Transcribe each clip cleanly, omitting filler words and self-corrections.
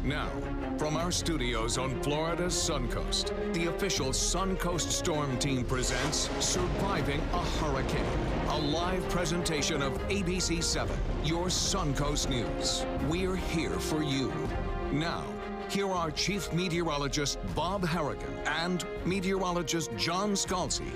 Now, from our studios on Florida's Suncoast, the official Suncoast Storm Team presents Surviving a Hurricane, a live presentation of ABC 7, your Suncoast News. We're here for you. Now, here are Chief Meteorologist Bob Harrigan and Meteorologist John Scalzi.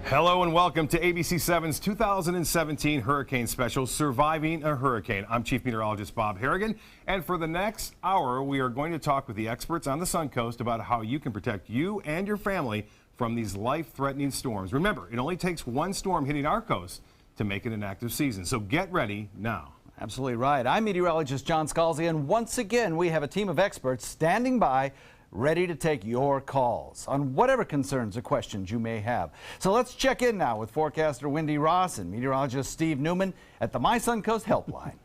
Hello and welcome to ABC 7's 2017 Hurricane Special, Surviving a Hurricane. I'm Chief Meteorologist Bob Harrigan, and for the next hour, we are going to talk with the experts on the Suncoast about how you can protect you and your family from these life-threatening storms. Remember, it only takes one storm hitting our coast to make it an active season, so get ready now. Absolutely right. I'm meteorologist John Scalzi, and once again, we have a team of experts standing by, ready to take your calls on whatever concerns or questions you may have. So let's check in now with forecaster Wendy Ross and meteorologist Steve Newman at the My Suncoast Helpline.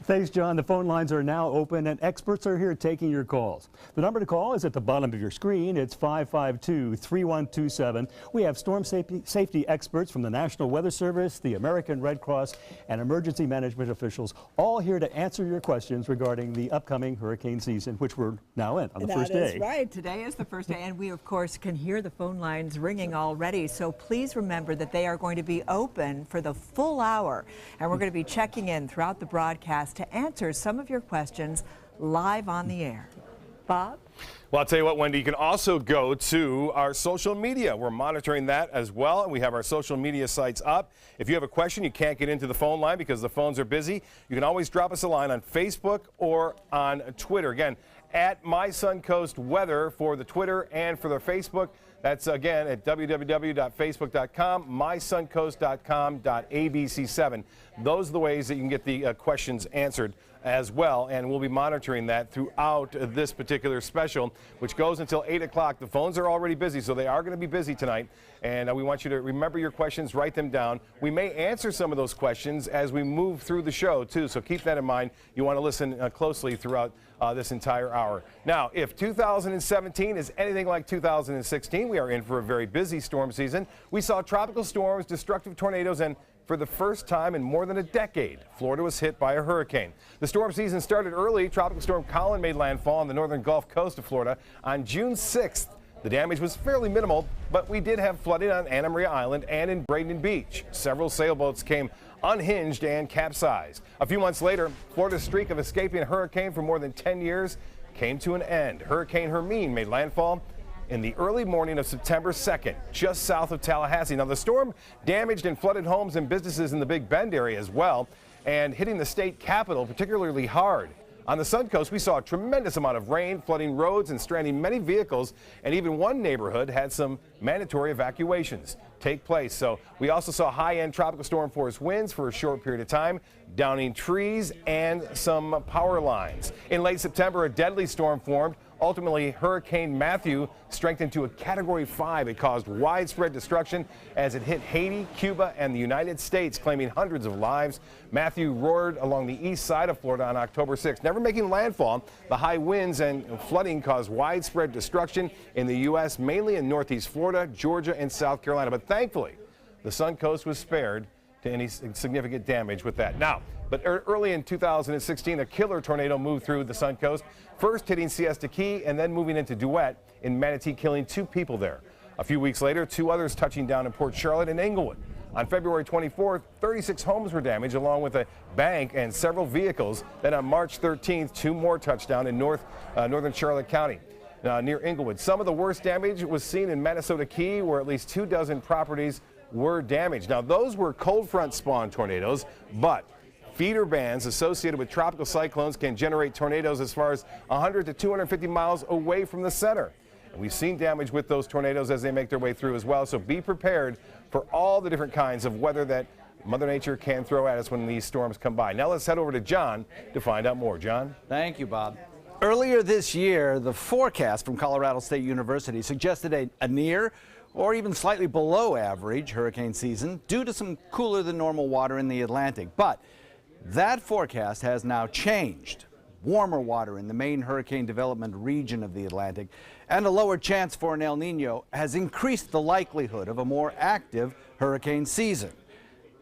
Thanks, John. The phone lines are now open and experts are here taking your calls. The number to call is at the bottom of your screen. It's 552-3127. We have storm safety experts from the National Weather Service, the American Red Cross, and emergency management officials, all here to answer your questions regarding the upcoming hurricane season, which we're now in on the first day. That is right. Today is the first day, and we, of course, can hear the phone lines ringing already. So please remember that they are going to be open for the full hour, and we're going to be checking in throughout the broadcast to answer some of your questions live on the air. Bob? Well, I'll tell you what, Wendy, you can also go to our social media. We're monitoring that as well, and we have our social media sites up. If you have a question, you can't get into the phone line because the phones are busy, you can always drop us a line on Facebook or on Twitter. Again, at My Suncoast Weather for the Twitter and for the Facebook. That's, again, at www.facebook.com, mysuncoast.com.abc7. Those are the ways that you can get the questions answered as well, and we'll be monitoring that throughout this particular special, which goes until 8 o'clock. The phones are already busy, so they are going to be busy tonight, and we want you to remember your questions, write them down. We may answer some of those questions as we move through the show, too, so keep that in mind. You want to listen closely throughout this entire hour. Now, if 2017 is anything like 2016, we are in for a very busy storm season. We saw tropical storms, destructive tornadoes, and for the first time in more than a decade, Florida was hit by a hurricane. The storm season started early. Tropical Storm Colin made landfall on the northern Gulf Coast of Florida on June 6th. The damage was fairly minimal, but we did have flooding on Anna Maria Island and in Bradenton Beach. Several sailboats came unhinged and capsized. A few months later, Florida's streak of escaping a hurricane for more than 10 years came to an end. Hurricane Hermine made landfall in the early morning of September 2nd, just south of Tallahassee. Now, the storm damaged and flooded homes and businesses in the Big Bend area as well, and hitting the state capital particularly hard. On the Suncoast, we saw a tremendous amount of rain, flooding roads and stranding many vehicles, and even one neighborhood had some mandatory evacuations take place. So we also saw high-end tropical storm force winds for a short period of time, downing trees and some power lines. In late September, a deadly storm formed. Ultimately, Hurricane Matthew strengthened to a Category 5. It caused widespread destruction as it hit Haiti, Cuba, and the United States, claiming hundreds of lives. Matthew roared along the east side of Florida on October 6th, never making landfall. The high winds and flooding caused widespread destruction in the U.S., mainly in northeast Florida, Georgia, and South Carolina. But thankfully, the Suncoast was spared to any significant damage with that. Now, but early in 2016, a killer tornado moved through the Suncoast, first hitting Siesta Key and then moving into Duet in Manatee, killing 2 people there. A few weeks later, 2 others touching down in Port Charlotte and Englewood. On February 24th, 36 homes were damaged, along with a bank and several vehicles. Then on March 13th, 2 more touched down in northern Charlotte County. Near Englewood. Some of the worst damage was seen in Minnesota Key, where at least 24 properties were damaged. Now, those were cold front spawn tornadoes, but feeder bands associated with tropical cyclones can generate tornadoes as far as 100 to 250 miles away from the center. And we've seen damage with those tornadoes as they make their way through as well. So be prepared for all the different kinds of weather that Mother Nature can throw at us when these storms come by. Now let's head over to John to find out more. John? Thank you, Bob. Earlier this year, the forecast from Colorado State University suggested a near or even slightly below average hurricane season due to some cooler than normal water in the Atlantic. But that forecast has now changed. Warmer water in the main hurricane development region of the Atlantic and a lower chance for an El Nino has increased the likelihood of a more active hurricane season.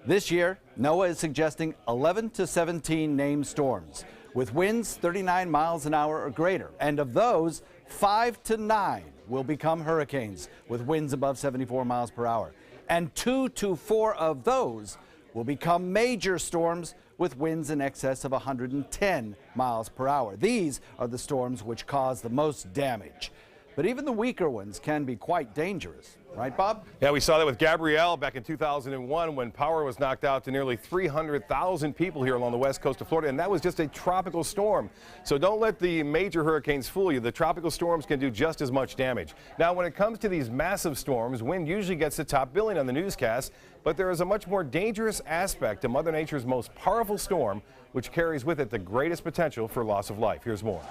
This year, NOAA is suggesting 11 to 17 named storms, with winds 39 miles an hour or greater. And of those, 5 to 9 will become hurricanes with winds above 74 miles per hour. And 2 to 4 of those will become major storms with winds in excess of 110 miles per hour. These are the storms which cause the most damage. But even the weaker ones can be quite dangerous. Right, Bob? Yeah, we saw that with Gabrielle back in 2001 when power was knocked out to nearly 300,000 people here along the west coast of Florida, and that was just a tropical storm. So don't let the major hurricanes fool you. The tropical storms can do just as much damage. Now, when it comes to these massive storms, wind usually gets the top billing on the newscast, but there is a much more dangerous aspect to Mother Nature's most powerful storm, which carries with it the greatest potential for loss of life. Here's more.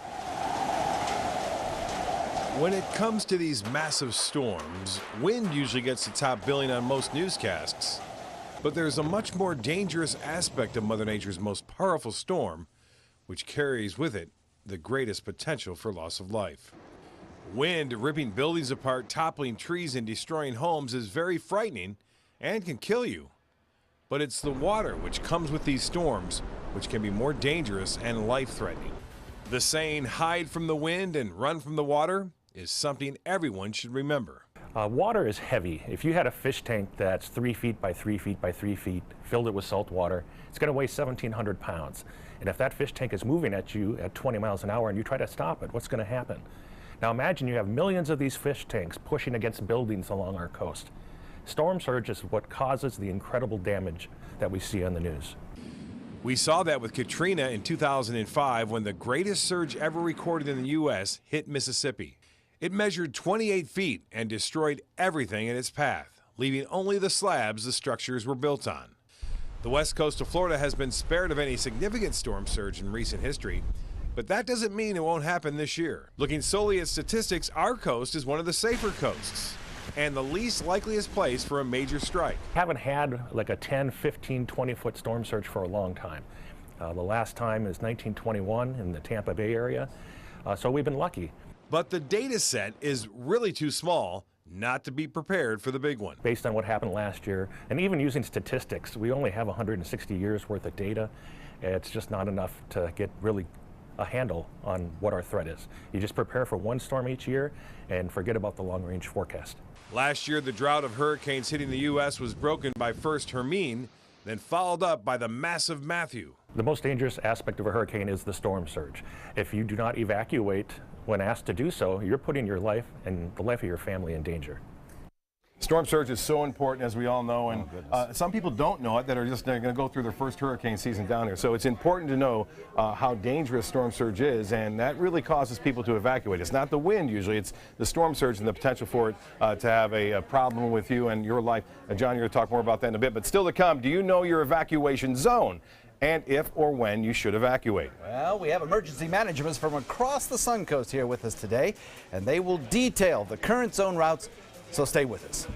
When it comes to these massive storms, wind usually gets the top billing on most newscasts. But there's a much more dangerous aspect of Mother Nature's most powerful storm, which carries with it the greatest potential for loss of life. Wind ripping buildings apart, toppling trees, and destroying homes is very frightening and can kill you. But it's the water which comes with these storms which can be more dangerous and life-threatening. The saying, hide from the wind and run from the water, is something everyone should remember. Water is heavy. If you had a fish tank that's 3 feet by 3 feet by 3 feet, filled it with salt water, it's going to weigh 1,700 pounds. And if that fish tank is moving at you at 20 miles an hour and you try to stop it, what's going to happen? Now imagine you have millions of these fish tanks pushing against buildings along our coast. Storm surge is what causes the incredible damage that we see on the news. We saw that with Katrina in 2005 when the greatest surge ever recorded in the U.S. hit Mississippi. It measured 28 feet and destroyed everything in its path, leaving only the slabs the structures were built on. The west coast of Florida has been spared of any significant storm surge in recent history, but that doesn't mean it won't happen this year. Looking solely at statistics, our coast is one of the safer coasts and the least likeliest place for a major strike. Haven't had like a 10, 15, 20-foot storm surge for a long time. The last time is 1921 in the Tampa Bay area, so we've been lucky. But the data set is really too small not to be prepared for the big one. Based on what happened last year, and even using statistics, we only have 160 years worth of data. It's just not enough to get really a handle on what our threat is. You just prepare for one storm each year and forget about the long-range forecast. Last year, the drought of hurricanes hitting the U.S. was broken by first Hermine, then followed up by the massive Matthew. The most dangerous aspect of a hurricane is the storm surge. If you do not evacuate when asked to do so, you're putting your life and the life of your family in danger. Storm surge is so important, as we all know, and some people don't know it that are just going to go through their first hurricane season down here. So it's important to know how dangerous storm surge is, and that really causes people to evacuate. It's not the wind usually, it's the storm surge and the potential for it to have a problem with you and your life. John, you're going to talk more about that in a bit, but still to come, do you know your evacuation zone? And if or when you should evacuate. Well, we have emergency managers from across the Suncoast here with us today, and they will detail the current zone routes, so stay with us.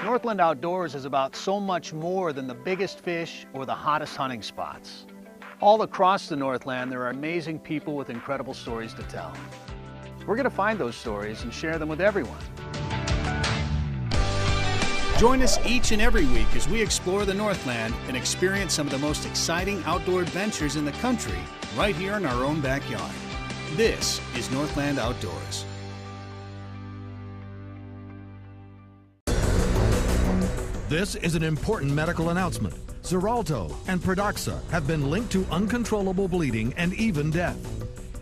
Northland Outdoors is about so much more than the biggest fish or the hottest hunting spots. All across the Northland, there are amazing people with incredible stories to tell. We're going to find those stories and share them with everyone. Join us each and every week as we explore the Northland and experience some of the most exciting outdoor adventures in the country right here in our own backyard. This is Northland Outdoors. This is an important medical announcement. Xarelto and Pradaxa have been linked to uncontrollable bleeding and even death.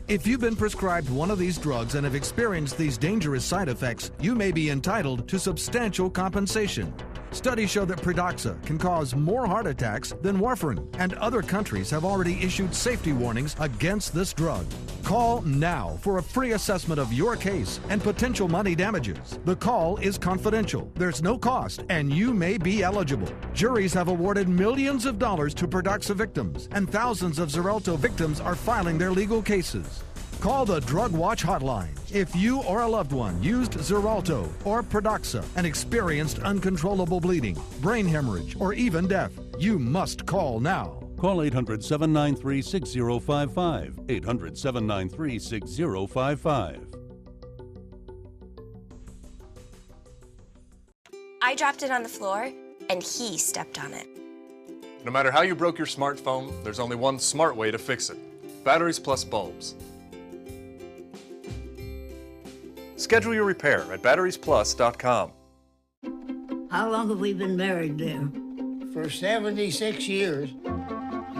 If you've been prescribed one of these drugs and have experienced these dangerous side effects, you may be entitled to substantial compensation. Studies show that Pradaxa can cause more heart attacks than warfarin, and other countries have already issued safety warnings against this drug. Call now for a free assessment of your case and potential money damages. The call is confidential, there's no cost, and you may be eligible. Juries have awarded millions of dollars to Pradaxa victims, and thousands of Xarelto victims are filing their legal cases. Call the Drug Watch hotline. If you or a loved one used Xarelto or Pradaxa and experienced uncontrollable bleeding, brain hemorrhage, or even death, you must call now. Call 800-793-6055. 800-793-6055. I dropped it on the floor, and he stepped on it. No matter how you broke your smartphone, there's only one smart way to fix it. Batteries plus bulbs. Schedule your repair at batteriesplus.com. How long have we been married, dear? For 76 years.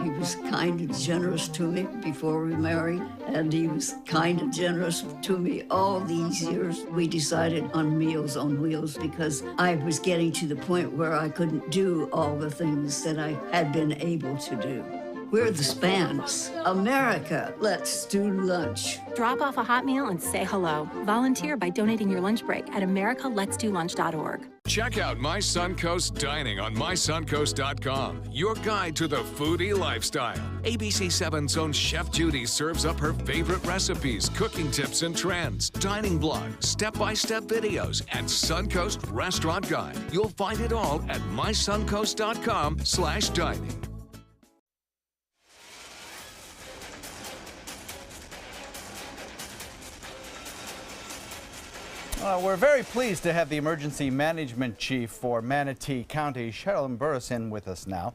He was kind and generous to me before we married, and he was kind and generous to me all these years. We decided on Meals on Wheels because I was getting to the point where I couldn't do all the things that I had been able to do. We're the Spans. America, let's do lunch. Drop off a hot meal and say hello. Volunteer by donating your lunch break at americaletsdolunch.org. Check out My Suncoast Dining on mysuncoast.com, your guide to the foodie lifestyle. ABC 7's own Chef Judy serves up her favorite recipes, cooking tips and trends, dining blogs, step-by-step videos, and Suncoast Restaurant Guide. You'll find it all at mysuncoast.com/dining. We're very pleased to have the Emergency Management Chief for Manatee County, Sherilyn Burris, in with us now.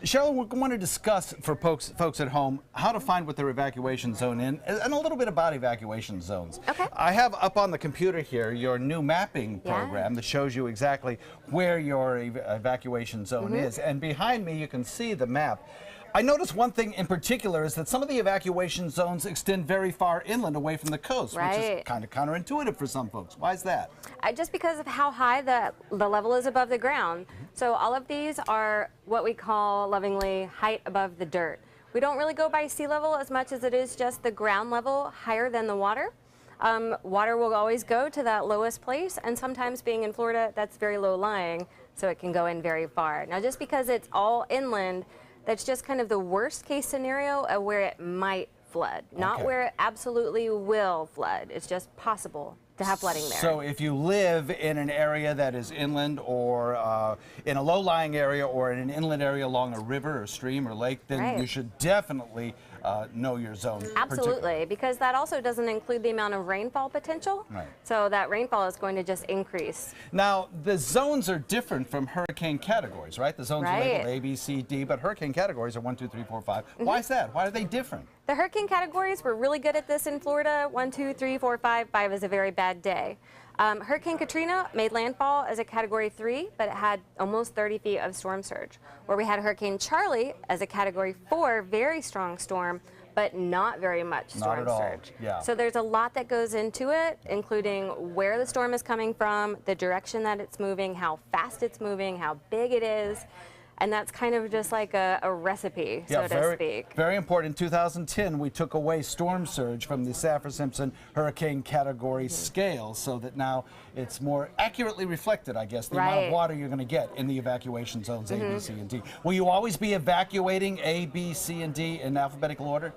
Sherilyn, we want to discuss for folks at home how to find what their evacuation zone is and a little bit about evacuation zones. Okay. I have up on the computer here your new mapping program that shows you exactly where your evacuation zone is. And behind me you can see the map. I noticed one thing in particular is that some of the evacuation zones extend very far inland away from the coast, which is kind of counterintuitive for some folks. Why is that? Just because of how high the level is above the ground. So all of these are what we call lovingly height above the dirt. We don't really go by sea level as much as it is just the ground level higher than the water. Water will always go to that lowest place, and sometimes being in Florida, that's very low lying, so it can go in very far. Now just because it's all inland, that's just kind of the worst case scenario of where it might flood, not where it absolutely will flood. It's just possible to have flooding there. So if you live in an area that is inland or in a low-lying area or in an inland area along a river or stream or lake, then you should definitely know your zone. Absolutely, because that also doesn't include the amount of rainfall potential. So that rainfall is going to just increase. Now, the zones are different from hurricane categories, right? The zones are labeled A, B, C, D, but hurricane categories are 1, 2, 3, 4, 5. Why is that? Why are they different? The hurricane categories, we're really good at this in Florida. 1, 2, 3, 4, 5. 5 is a very bad day. Hurricane Katrina made landfall as a Category 3, but it had almost 30 feet of storm surge. Where we had Hurricane Charlie as a Category 4, very strong storm, but not very much storm surge. So there's a lot that goes into it, including where the storm is coming from, the direction that it's moving, how fast it's moving, how big it is. And that's kind of just like a recipe, so to speak. Very important. In 2010, we took away storm surge from the Saffir-Simpson Hurricane Category scale so that now it's more accurately reflected, I guess, the amount of water you're going to get in the evacuation zones A, B, C, and D. Will you always be evacuating A, B, C, and D in alphabetical order?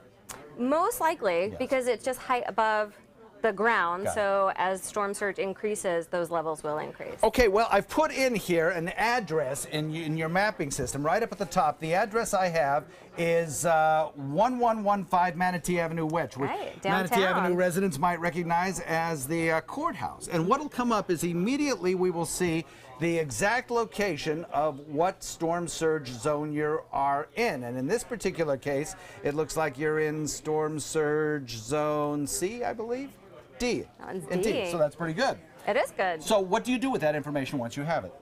Most likely, because it's just height above the ground, so as storm surge increases, those levels will increase. Okay, well, I've put in here an address in your mapping system right up at the top. The address I have is 1115 Manatee Avenue West, which Manatee Avenue residents might recognize as the courthouse. And what'll come up is immediately we will see the exact location of what storm surge zone you are in. And in this particular case, it looks like you're in storm surge zone C, I believe? D. D. So that's pretty good. It is good. So what do you do with that information once you have it?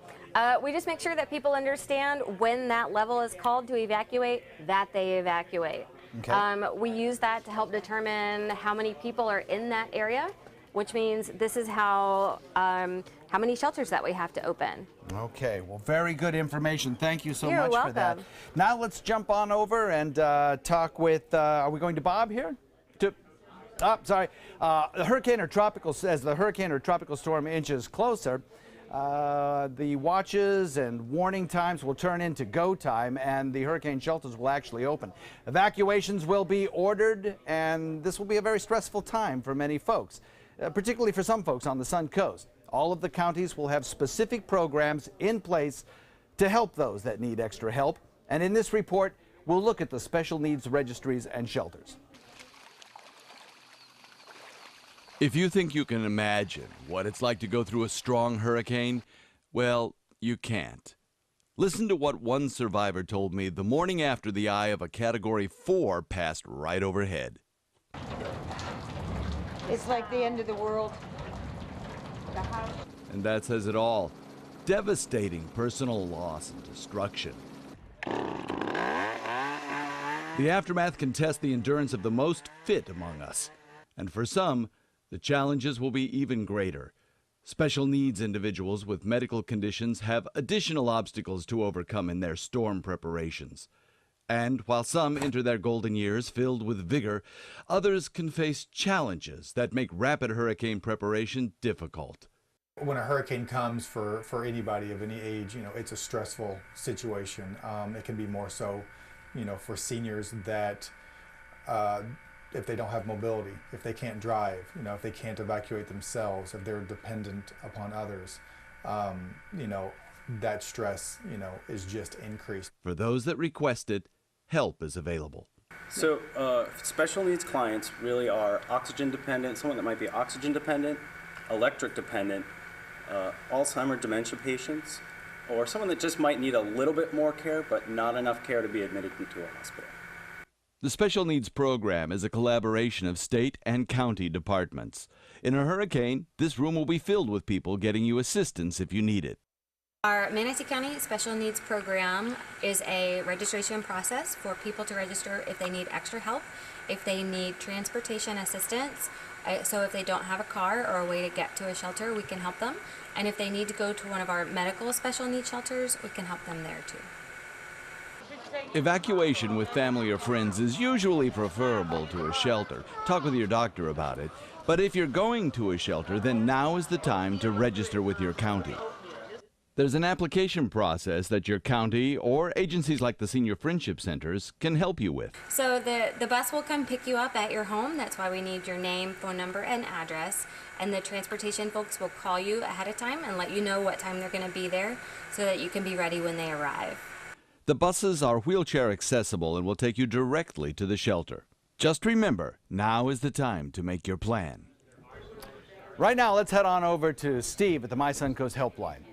We just make sure that people understand when that level is called to evacuate, that they evacuate. We use that to help determine how many people are in that area, which means this is how many shelters that we have to open. Okay, well, very good information. Thank you so You're much welcome. for that. Now let's jump on over and talk with, are we going to Bob here? The hurricane or tropical, as the hurricane or tropical storm inches closer, the watches and warning times will turn into go time, and the hurricane shelters will actually open. Evacuations will be ordered, and this will be a very stressful time for many folks, particularly for some folks on the Sun Coast. All of the counties will have specific programs in place to help those that need extra help. And in this report, we'll look at the special needs registries and shelters. If you think you can imagine what it's like to go through a strong hurricane, well, you can't. Listen to what one survivor told me the morning after the eye of a Category 4 passed right overhead. It's like the end of the world. And that says it all. Devastating personal loss and destruction. The aftermath can test the endurance of the most fit among us. And for some, the challenges will be even greater. Special needs individuals with medical conditions have additional obstacles to overcome in their storm preparations. And while some enter their golden years filled with vigor, others can face challenges that make rapid hurricane preparation difficult. When a hurricane comes for anybody of any age, it's a stressful situation. It can be more so, for seniors that if they don't have mobility, if they can't drive, if they can't evacuate themselves, if they're dependent upon others, that stress, is just increased. For those that request it, help is available. So special needs clients really are oxygen dependent, someone that might be oxygen dependent, electric dependent, Alzheimer's dementia patients, or someone that just might need a little bit more care but not enough care to be admitted into a hospital. The Special Needs Program is a collaboration of state and county departments. In a hurricane, this room will be filled with people getting you assistance if you need it. Our Manatee County Special Needs Program is a registration process for people to register if they need extra help, if they need transportation assistance, so if they don't have a car or a way to get to a shelter, we can help them. And if they need to go to one of our medical special needs shelters, we can help them there too. Evacuation with family or friends is usually preferable to a shelter. Talk with your doctor about it. But if you're going to a shelter, then now is the time to register with your county. There's an application process that your county or agencies like the Senior Friendship Centers can help you with. So the bus will come pick you up at your home. That's why we need your name, phone number, and address. And the transportation folks will call you ahead of time and let you know what time they're going to be there so that you can be ready when they arrive. The buses are wheelchair accessible and will take you directly to the shelter. Just remember, now is the time to make your plan. Right now, let's head on over to Steve at the My Suncoast Helpline.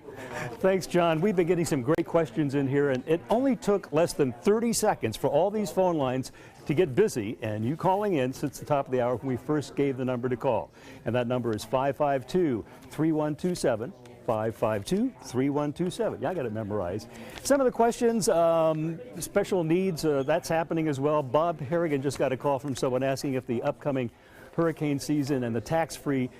Thanks, John. We've been getting some great questions in here, and it only took less than 30 seconds for all these phone lines to get busy, and you calling in since the top of the hour when we first gave the number to call. And that number is 552-3127. 552-3127. Yeah, I got it memorized. Some of the questions, special needs, that's happening as well. Bob Harrigan just got a call from someone asking if the upcoming hurricane season and the tax-free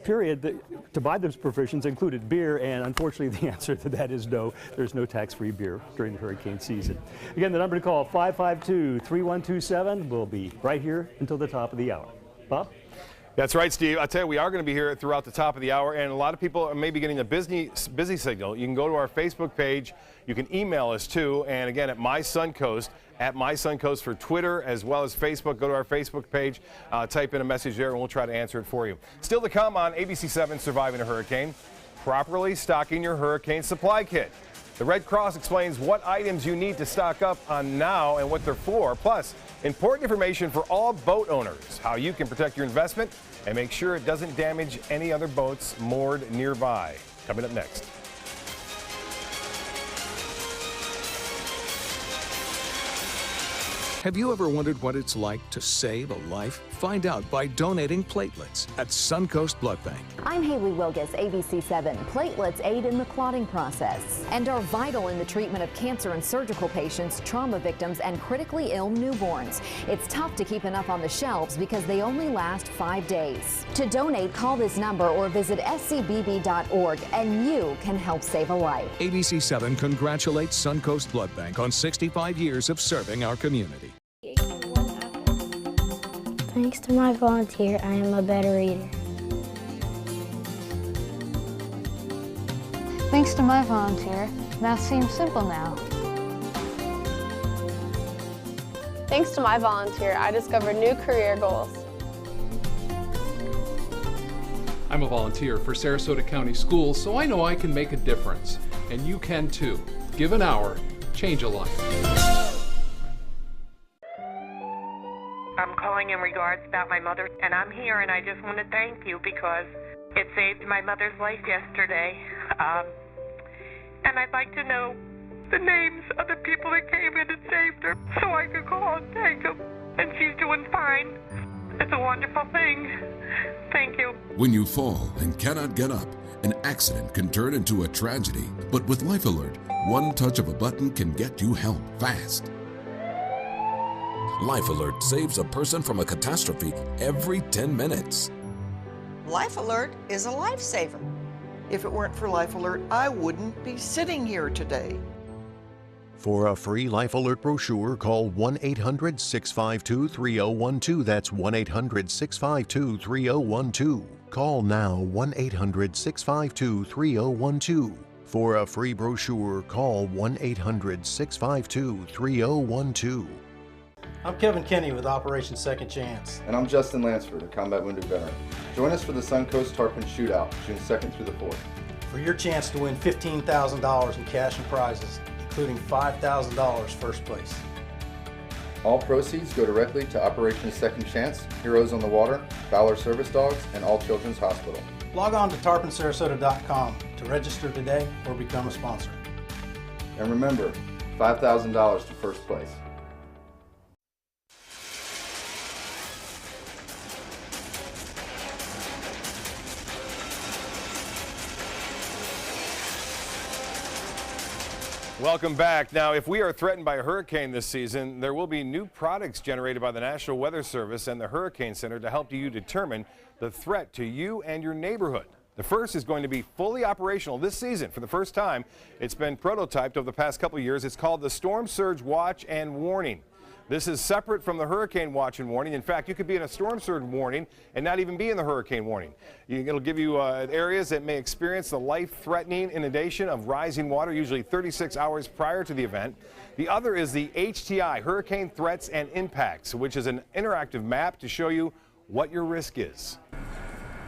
period to buy those provisions included beer, and unfortunately the answer to that is no. There's no tax-free beer during the hurricane season. Again, the number to call, 552-3127. We'll be right here until the top of the hour. Bob? That's right, Steve. I tell you, we are going to be here throughout the top of the hour, and a lot of people are maybe getting a busy signal. You can go to our Facebook page. You can email us too, and again at My Suncoast, at My Suncoast for Twitter as well as Facebook. Go to our Facebook page, type in a message there, and we'll try to answer it for you. Still to come on ABC7 Surviving a Hurricane, properly stocking your hurricane supply kit. The Red Cross explains what items you need to stock up on now and what they're for. Plus, important information for all boat owners, how you can protect your investment and make sure it doesn't damage any other boats moored nearby. Coming up next. Have you ever wondered what it's like to save a life? Find out by donating platelets at Suncoast Blood Bank. I'm Haley Wilgus, ABC7. Platelets aid in the clotting process and are vital in the treatment of cancer and surgical patients, trauma victims, and critically ill newborns. It's tough to keep enough on the shelves because they only last 5 days. To donate, call this number or visit scbb.org and you can help save a life. ABC7 congratulates Suncoast Blood Bank on 65 years of serving our community. Thanks to my volunteer, I am a better reader. Thanks to my volunteer, math seems simple now. Thanks to my volunteer, I discovered new career goals. I'm a volunteer for Sarasota County Schools, so I know I can make a difference. And you can too. Give an hour, change a life. in regards about my mother, and I'm here, and I just want to thank you because it saved my mother's life yesterday. And I'd like to know the names of the people that came in and saved her so I could call and thank them. And she's doing fine. It's a wonderful thing. Thank you. When you fall and cannot get up, an accident can turn into a tragedy. But with Life Alert, one touch of a button can get you help fast. Life Alert saves a person from a catastrophe every 10 minutes. Life Alert is a lifesaver. If it weren't for Life Alert, I wouldn't be sitting here today. For a free Life Alert brochure, call 1-800-652-3012. That's 1-800-652-3012. Call now, 1-800-652-3012. For a free brochure, call 1-800-652-3012. I'm Kevin Kenny with Operation Second Chance. And I'm Justin Lansford, a combat wounded veteran. Join us for the Suncoast Tarpon Shootout, June 2nd through the 4th. For your chance to win $15,000 in cash and prizes, including $5,000 first place. All proceeds go directly to Operation Second Chance, Heroes on the Water, Valor Service Dogs, and All Children's Hospital. Log on to tarponsarasota.com to register today or become a sponsor. And remember, $5,000 to first place. Welcome back. Now, if we are threatened by a hurricane this season, there will be new products generated by the National Weather Service and the Hurricane Center to help you determine the threat to you and your neighborhood. The first is going to be fully operational this season for the first time. It's been prototyped over the past couple of years. It's called the Storm Surge Watch and Warning. This is separate from the hurricane watch and warning. In fact, you could be in a storm surge warning and not even be in the hurricane warning. It'll give you areas that may experience the life-threatening inundation of rising water, usually 36 hours prior to the event. The other is the HTI, Hurricane Threats and Impacts, which is an interactive map to show you what your risk is.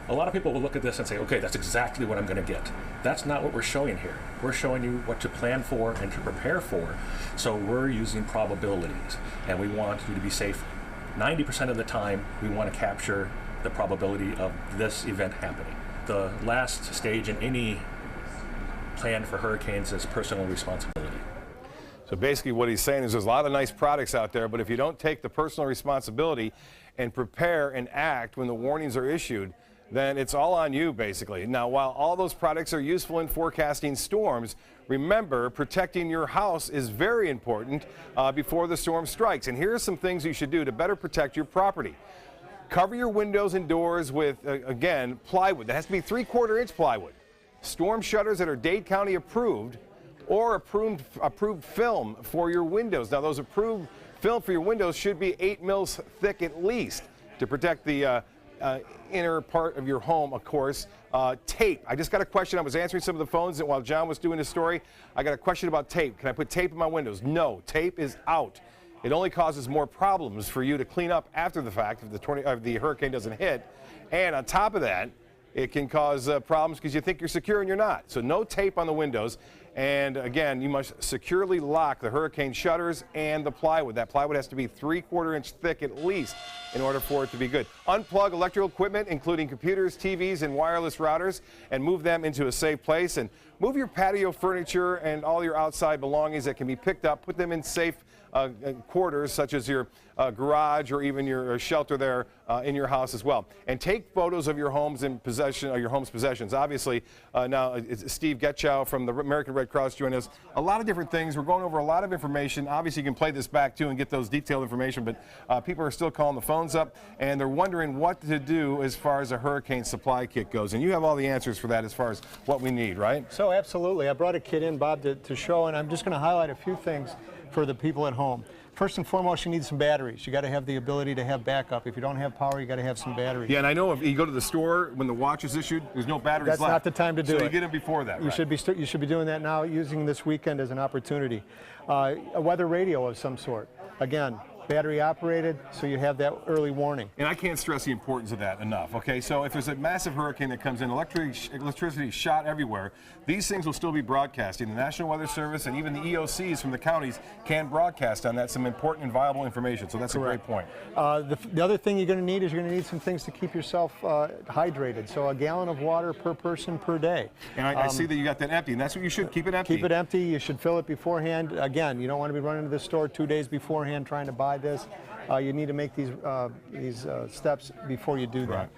A lot of people will look at this and say, okay, that's exactly what I'm going to get. That's not what we're showing here. We're showing you what to plan for and to prepare for. So we're using probabilities, and we want you to be safe. 90% of the time, we want to capture the probability of this event happening. The last stage in any plan for hurricanes is personal responsibility. So basically what he's saying is there's a lot of nice products out there, but if you don't take the personal responsibility and prepare and act when the warnings are issued, then it's all on you, basically. Now, while all those products are useful in forecasting storms, remember, protecting your house is very important before the storm strikes. And here are some things you should do to better protect your property. Cover your windows and doors with, again, plywood. That has to be 3/4-inch plywood. Storm shutters that are Dade County approved or approved film for your windows. Now, those approved film for your windows should be 8 mils thick at least to protect the inner part of your home, of course. Tape. I just got a question. I was answering some of the phones while John was doing his story. I got a question about tape. Can I put tape in my windows? No, tape is out. It only causes more problems for you to clean up after the fact if the hurricane doesn't hit. And on top of that, it can cause problems because you think you're secure and you're not. So no tape on the windows. And again, you must securely lock the hurricane shutters and the plywood. That plywood has to be 3/4-inch thick at least in order for it to be good. Unplug electrical equipment, including computers, TVs, and wireless routers, and move them into a safe place. And move your patio furniture and all your outside belongings that can be picked up. Put them in safe quarters, such as your garage or even your shelter there in your house as well. And take photos of your homes in possession, your home's possessions. Obviously, now Steve Getchow from the American Red Cross joined us. A lot of different things. We're going over a lot of information. Obviously, you can play this back too and get those detailed information, but people are still calling the phones up and they're wondering what to do as far as a hurricane supply kit goes. And you have all the answers for that as far as what we need, right? So absolutely. I brought a kit in, Bob, to show, and I'm just going to highlight a few things for the people at home. First and foremost, you need some batteries. You got to have the ability to have backup. If you don't have power, you got to have some batteries. Yeah, and I know if you go to the store when the watch is issued, there's no batteries left. That's not the time to do it. So you get them before that, You right? you should be doing that now, using this weekend as an opportunity. A weather radio of some sort. Again, battery operated, so you have that early warning. And I can't stress the importance of that enough, okay? So if there's a massive hurricane that comes in, electricity is shot everywhere, these things will still be broadcasting. The National Weather Service and even the EOCs from the counties can broadcast on that some important and viable information, so that's Correct. a great point. The other thing you're going to need is you're going to need some things to keep yourself hydrated. So a gallon of water per person per day. And I see that you got that empty, and that's what you should, keep it empty. Keep it empty. You should fill it beforehand. Again, you don't want to be running to the store 2 days beforehand trying to buy this. You need to make these steps before you do that. Right.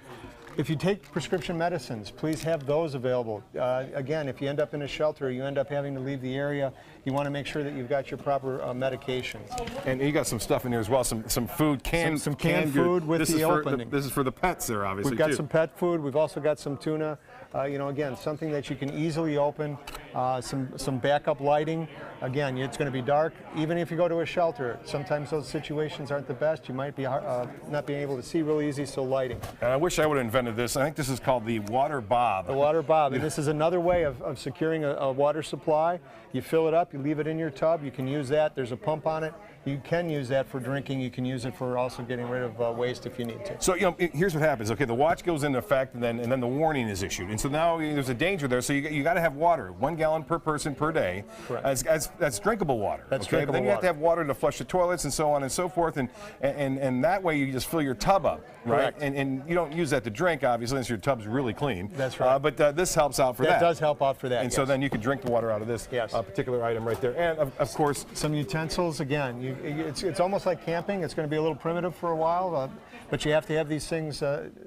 If you take prescription medicines, please have those available. Again, if you end up in a shelter, you end up having to leave the area, you want to make sure that you've got your proper medications. And you got some stuff in there as well, some food, some canned food with the opening. This is for the pets there, obviously. We've got too. some pet food. We've also got some tuna. You know, again, something that you can easily open. Some backup lighting. Again, it's going to be dark. Even if you go to a shelter, sometimes those situations aren't the best. You might be not being able to see real easy, so lighting. And I wish I would have invented this. I think this is called the water bob. The water bob. And this is another way of securing a water supply. You fill it up, you leave it in your tub. You can use that. There's a pump on it. You can use that for drinking. You can use it for also getting rid of waste if you need to. So, you know, here's what happens. Okay, the watch goes into effect, and then the warning is issued. And so now there's a danger there. So you got to have water, 1 gallon per person per day. Correct. That's drinkable water. That's okay? drinkable But then you have water. to have water to flush the toilets and so on and so forth. And that way you just fill your tub up, right? Correct. And you don't use that to drink, obviously, unless your tub's really clean. That's right. But this helps out for that. That does help out for that. And so then you can drink the water out of this particular item right there. And of course, some utensils. Again, it's almost like camping. It's going to be a little primitive for a while, but you have to have these things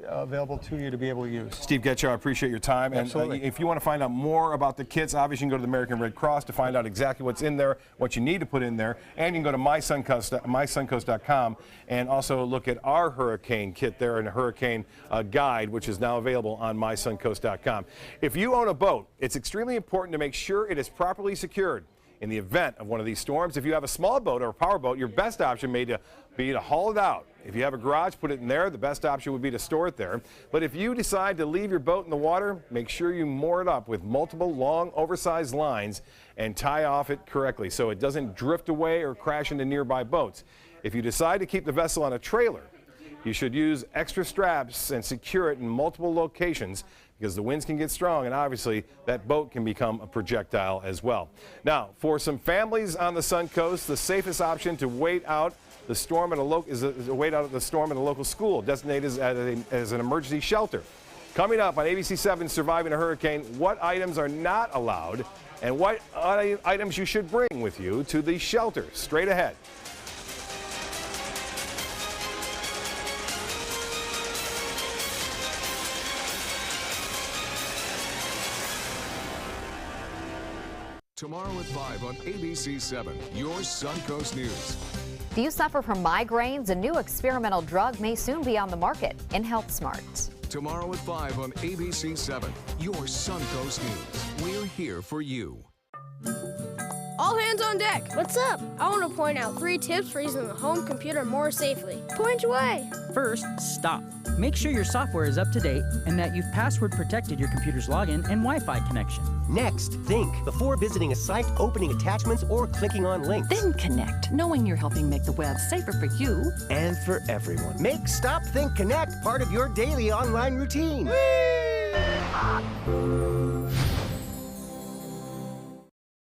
available to you to be able to use. Steve Getchow, I appreciate your time. Absolutely. And if you want to find out more about the kits, obviously you can go to the American Red Cross to find out exactly what's in there, what you need to put in there, and you can go to mysuncoast.com and also look at our hurricane kit there and a hurricane guide, which is now available on mysuncoast.com. If you own a boat, it's extremely important to make sure it is properly secured. In the event of one of these storms, if you have a small boat or a power boat, your best option may be to haul it out. If you have a garage, put it in there. The best option would be to store it there. But if you decide to leave your boat in the water, make sure you moor it up with multiple long, oversized lines and tie off it correctly so it doesn't drift away or crash into nearby boats. If you decide to keep the vessel on a trailer, you should use extra straps and secure it in multiple locations because the winds can get strong, and obviously that boat can become a projectile as well. Now, for some families on the Suncoast, the safest option to wait out the storm at a local school designated as an emergency shelter. Coming up on ABC 7 Surviving a Hurricane, what items are not allowed and what items you should bring with you to the shelter. Straight ahead. Tomorrow at 5 on ABC 7, your Suncoast News. Do you suffer from migraines? A new experimental drug may soon be on the market in Health Smart. Tomorrow at 5 on ABC 7, your Suncoast News. We're here for you. All hands on deck. What's up? I want to point out 3 tips for using the home computer more safely. Point away. First, stop. Make sure your software is up to date and that you've password protected your computer's login and Wi-Fi connection. Next, think before visiting a site, opening attachments, or clicking on links. Then connect, knowing you're helping make the web safer for you and for everyone. Make Stop, Think, Connect part of your daily online routine.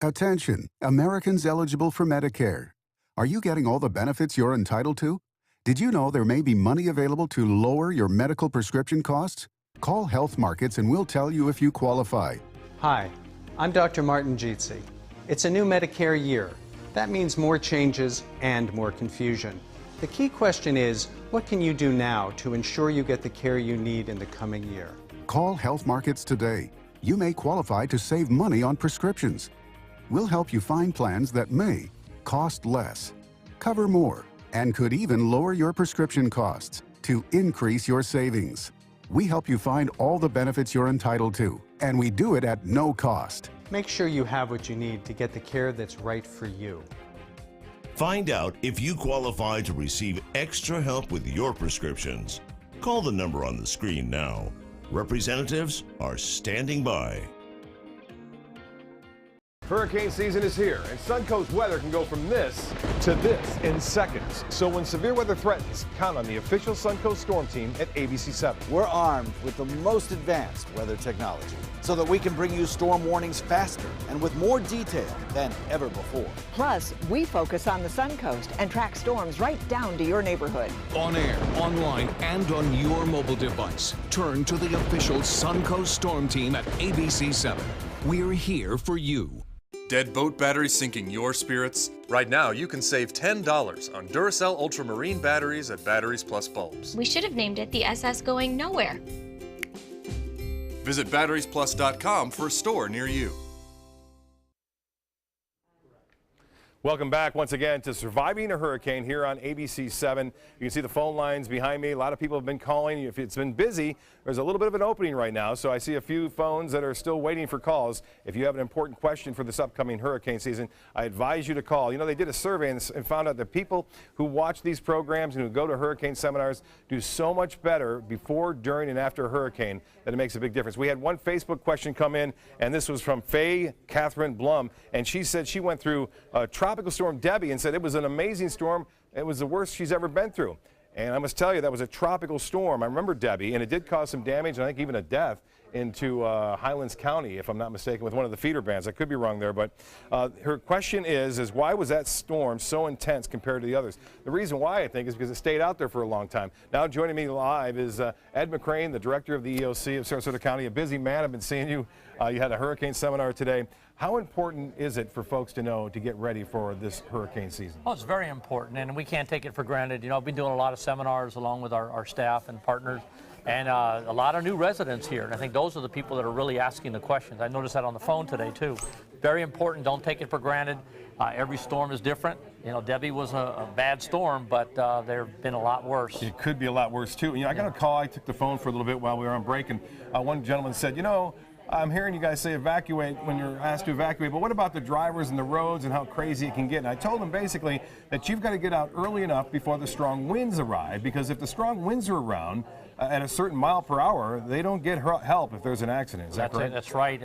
Attention, Americans eligible for Medicare. Are you getting all the benefits you're entitled to? Did you know there may be money available to lower your medical prescription costs? Call Health Markets and we'll tell you if you qualify. Hi, I'm Dr. Martin Jeetsi. It's a new Medicare year. That means more changes and more confusion. The key question is, what can you do now to ensure you get the care you need in the coming year? Call Health Markets today. You may qualify to save money on prescriptions. We'll help you find plans that may cost less, cover more, and could even lower your prescription costs to increase your savings. We help you find all the benefits you're entitled to, and we do it at no cost. Make sure you have what you need to get the care that's right for you. Find out if you qualify to receive extra help with your prescriptions. Call the number on the screen now. Representatives are standing by. Hurricane season is here, and Suncoast weather can go from this to this in seconds. So when severe weather threatens, count on the official Suncoast Storm Team at ABC7. We're armed with the most advanced weather technology so that we can bring you storm warnings faster and with more detail than ever before. Plus, we focus on the Suncoast and track storms right down to your neighborhood. On air, online, and on your mobile device. Turn to the official Suncoast Storm Team at ABC7. We're here for you. Dead boat batteries sinking your spirits? Right now, you can save $10 on Duracell Ultramarine batteries at Batteries Plus Bulbs. We should have named it the SS Going Nowhere. Visit batteriesplus.com for a store near you. Welcome back once again to Surviving a Hurricane here on ABC7. You can see the phone lines behind me. A lot of people have been calling. If it's been busy, there's a little bit of an opening right now, so I see a few phones that are still waiting for calls. If you have an important question for this upcoming hurricane season, I advise you to call. You know, they did a survey and found out that people who watch these programs and who go to hurricane seminars do so much better before, during, and after a hurricane that it makes a big difference. We had one Facebook question come in, and this was from Faye Catherine Blum, and she said she went through Tropical Storm Debbie and said it was an amazing storm. It was the worst she's ever been through. And I must tell you, that was a tropical storm. I remember Debbie, and it did cause some damage, and I think even a death into Highlands County, if I'm not mistaken, with one of the feeder bands. I could be wrong there, but her question is why was that storm so intense compared to the others? The reason why, I think, is because it stayed out there for a long time. Now joining me live is Ed McCrane, the director of the EOC of Sarasota County, a busy man. I've been seeing you. You had a hurricane seminar today. How important is it for folks to know to get ready for this hurricane season? Oh, it's very important, and we can't take it for granted. You know, I've been doing a lot of seminars along with our staff and partners, and a lot of new residents here, and I think those are the people that are really asking the questions. I noticed that on the phone today, too. Very important. Don't take it for granted. Every storm is different. You know, Debbie was a bad storm, but there have been a lot worse. It could be a lot worse, too. You know, I got a call. I took the phone for a little bit while we were on break, and one gentleman said, you know, I'm hearing you guys say evacuate when you're asked to evacuate, but what about the drivers and the roads and how crazy it can get? And I told them basically that you've got to get out early enough before the strong winds arrive, because if the strong winds are around at a certain mile per hour, they don't get help if there's an accident. Is that correct? That's right.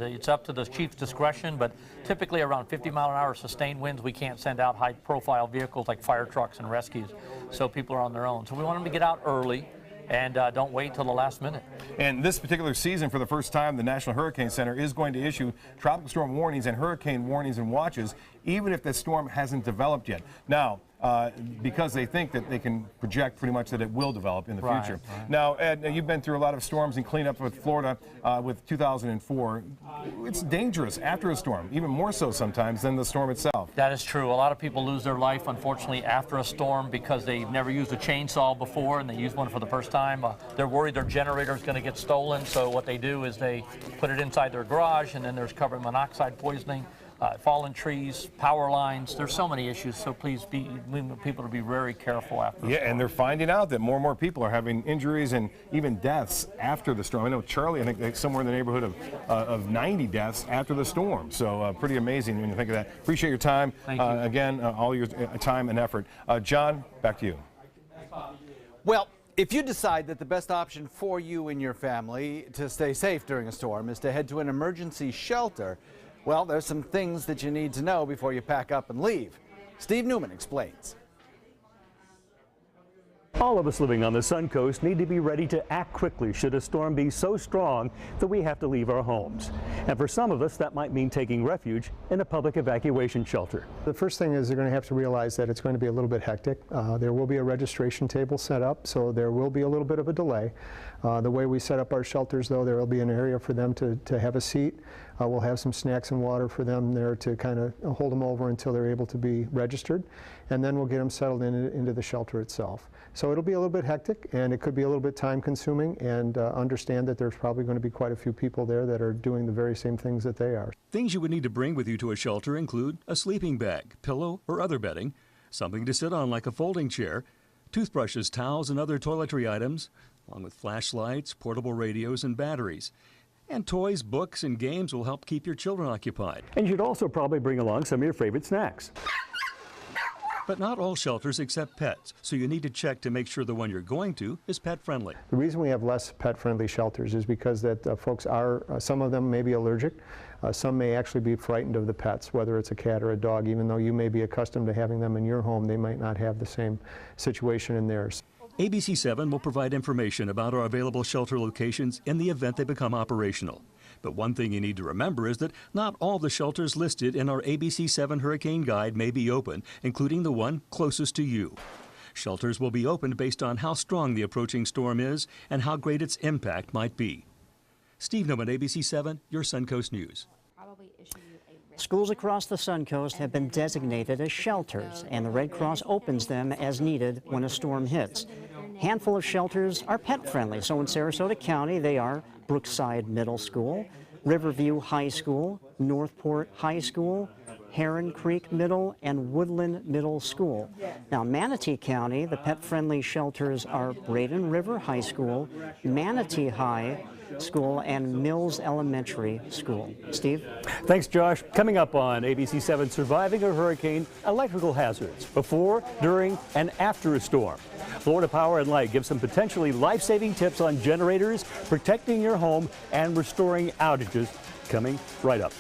It's up to the chief's discretion, but typically around 50-mile-an-hour sustained winds, we can't send out high-profile vehicles like fire trucks and rescues, so people are on their own. So we want them to get out early. And don't wait till the last minute. And this particular season, for the first time, the National Hurricane Center is going to issue tropical storm warnings and hurricane warnings and watches, even if the storm hasn't developed yet. Now, because they think that they can project pretty much that it will develop in the future. Right. Now, Ed, you've been through a lot of storms and cleanup with Florida with 2004. It's dangerous after a storm, even more so sometimes than the storm itself. That is true. A lot of people lose their life, unfortunately, after a storm because they've never used a chainsaw before and they use one for the first time. They're worried their generator is going to get stolen, so what they do is they put it inside their garage, and then there's carbon monoxide poisoning. Fallen trees, power lines. There's so many issues, so please we want people to be very careful after. Yeah, and they're finding out that more and more people are having injuries and even deaths after the storm. I know Charlie, I think somewhere in the neighborhood of 90 deaths after the storm. So pretty amazing when you think of that. Appreciate your time. Thank you. Again, all your time and effort. John, back to you. Well, if you decide that the best option for you and your family to stay safe during a storm is to head to an emergency shelter, well, there's some things that you need to know before you pack up and leave. Steve Newman explains. All of us living on the Suncoast need to be ready to act quickly should a storm be so strong that we have to leave our homes. And for some of us, that might mean taking refuge in a public evacuation shelter. The first thing is they're going to have to realize that it's going to be a little bit hectic. There will be a registration table set up, so there will be a little bit of a delay. The way we set up our shelters, though, there will be an area for them to have a seat. We'll have some snacks and water for them there to kind of hold them over until they're able to be registered, and then we'll get them settled into the shelter itself. So it'll be a little bit hectic, and it could be a little bit time-consuming, and understand that there's probably going to be quite a few people there that are doing the very same things that they are. Things you would need to bring with you to a shelter include a sleeping bag, pillow or other bedding, something to sit on like a folding chair, toothbrushes, towels, and other toiletry items, along with flashlights, portable radios, and batteries. And toys, books, and games will help keep your children occupied. And you should also probably bring along some of your favorite snacks. But not all shelters accept pets, so you need to check to make sure the one you're going to is pet-friendly. The reason we have less pet-friendly shelters is because that folks are, some of them may be allergic, some may actually be frightened of the pets, whether it's a cat or a dog. Even though you may be accustomed to having them in your home, they might not have the same situation in theirs. ABC7 will provide information about our available shelter locations in the event they become operational. But one thing you need to remember is that not all the shelters listed in our ABC7 Hurricane Guide may be open, including the one closest to you. Shelters will be opened based on how strong the approaching storm is and how great its impact might be. Steve Newman, ABC7, your Suncoast News. Schools across the Suncoast have been designated as shelters, and the Red Cross opens them as needed when a storm hits. A handful of shelters are pet-friendly, so in Sarasota County they are Brookside Middle School, Riverview High School, Northport High School, Heron Creek Middle, and Woodland Middle School. Now, Manatee County, the pet-friendly shelters are Braden River High School, Manatee High School, and Mills Elementary School. Steve? Thanks, Josh. Coming up on ABC7, surviving a hurricane, electrical hazards before, during, and after a storm. Florida Power and Light gives some potentially life-saving tips on generators, protecting your home, and restoring outages. Coming right up.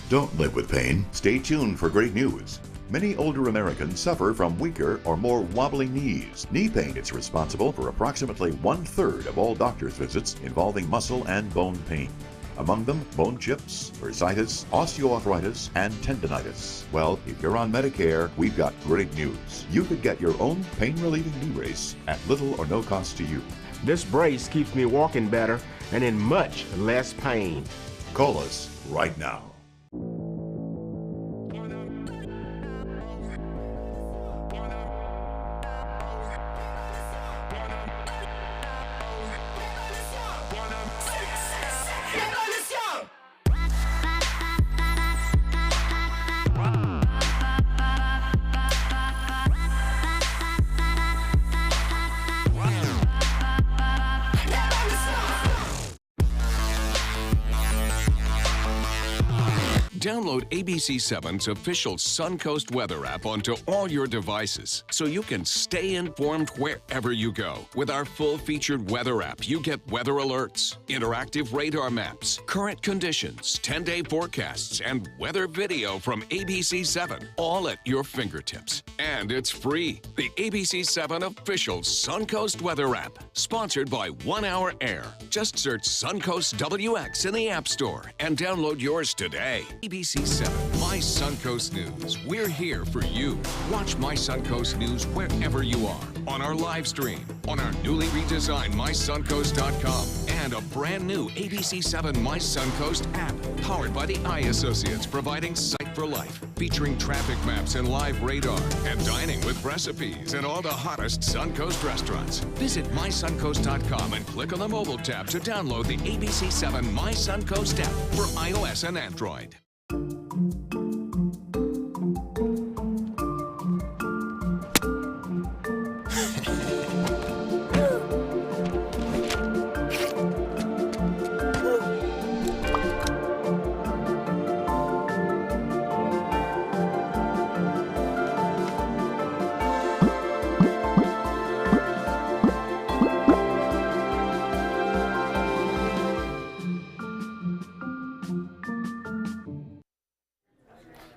Don't live with pain. Stay tuned for great news. Many older Americans suffer from weaker or more wobbly knees. Knee pain is responsible for approximately 1/3 of all doctor's visits involving muscle and bone pain. Among them, bone chips, bursitis, osteoarthritis, and tendonitis. Well, if you're on Medicare, we've got great news. You could get your own pain-relieving knee brace at little or no cost to you. This brace keeps me walking better and in much less pain. Call us right now. Download ABC7's official Suncoast weather app onto all your devices so you can stay informed wherever you go. With our full-featured weather app, you get weather alerts, interactive radar maps, current conditions, 10-day forecasts, and weather video from ABC7, all at your fingertips. And it's free. The ABC7 official Suncoast weather app, sponsored by 1 Hour Air. Just search Suncoast WX in the App Store and download yours today. ABC7, My Suncoast News. We're here for you. Watch My Suncoast News wherever you are. On our live stream, on our newly redesigned MySuncoast.com, and a brand new ABC7 My Suncoast app, powered by the Eye Associates, providing Sight for Life, featuring traffic maps and live radar, and dining with recipes and all the hottest Suncoast restaurants. Visit MySuncoast.com and click on the mobile tab to download the ABC7 My Suncoast app for iOS and Android.